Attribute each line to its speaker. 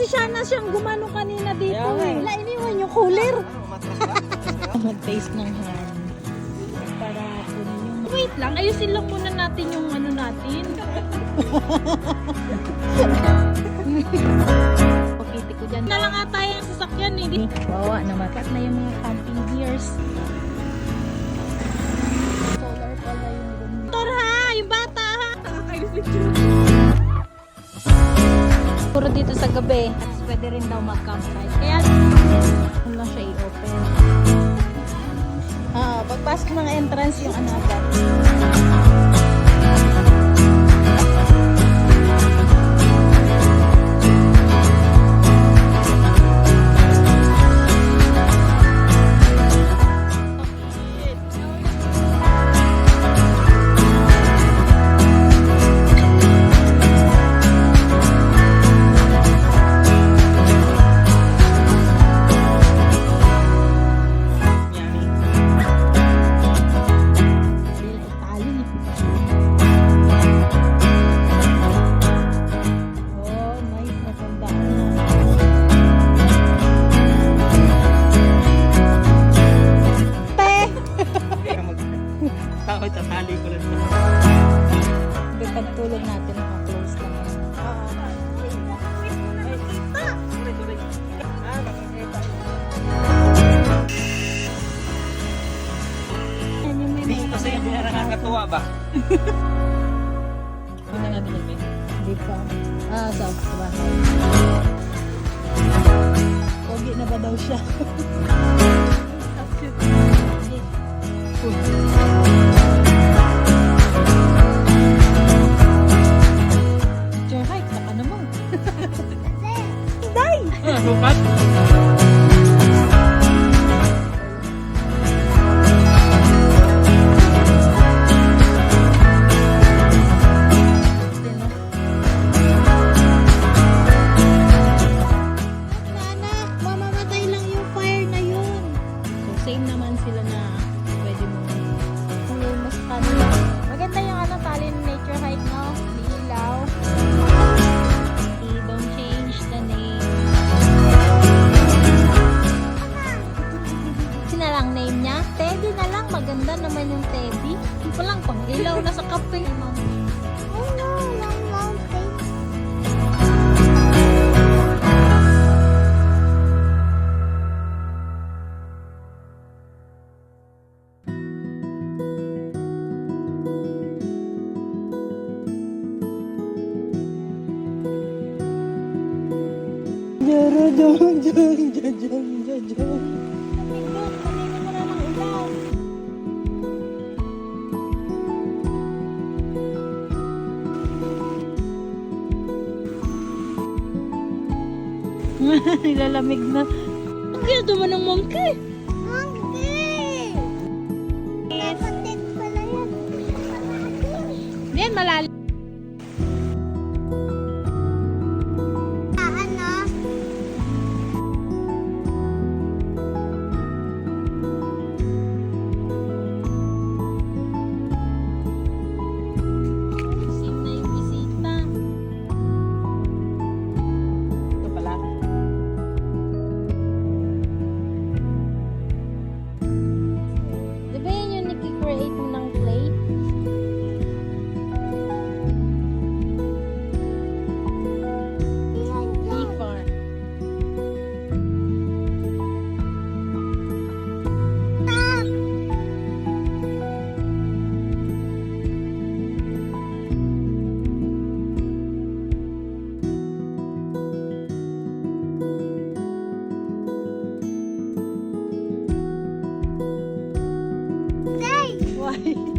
Speaker 1: sana siyang gumano kanina dito.
Speaker 2: Kaya nga eh.
Speaker 1: Wala, iniwan yung cooler. Mag-taste ng ham. Para kunin yung... Wait lang, ayusin lang muna natin yung ano natin. Pakiti ko dyan. Na lang ata yung sasakyan eh. Bawa na makat na yung mga camping gears. Solar pala yung room. Motor ha! Yung bata ha! Puro dito sa gabi. At pwede rin daw mag-campsite. Kaya ano lang siya i-open. Pagpasok ng entrance yung ano agad.
Speaker 2: Takot tatali ko lang.
Speaker 1: Pagtulog natin naka-close lang.
Speaker 2: Hindi kasi hindi na nakakatuwa ba? Punta natin yung may.
Speaker 1: Hindi pa. Sa bahay. Pogi na ba daw siya? Picture hike, saka naman. Day!
Speaker 2: Bukat?
Speaker 1: Mamamatay lang yung fire na yun. So same naman sila na pwede mo mas kanila. Maganda yung ano, tali nature hike, no? Lilaw. Don't change the name. Sina lang name niya? Teddy na lang. Maganda naman yung Teddy. Walang pang ilaw na sa kape. Oh no, long mountain. Nilalamig na. Ang ganda mo ng monkey. Monkey! Kapatid pala yan. Yan, malalim. Ano? Sim na yung bisita.
Speaker 2: Ito pala.
Speaker 1: Di ba yun yung nag-create ng clay? Bee farm. Why?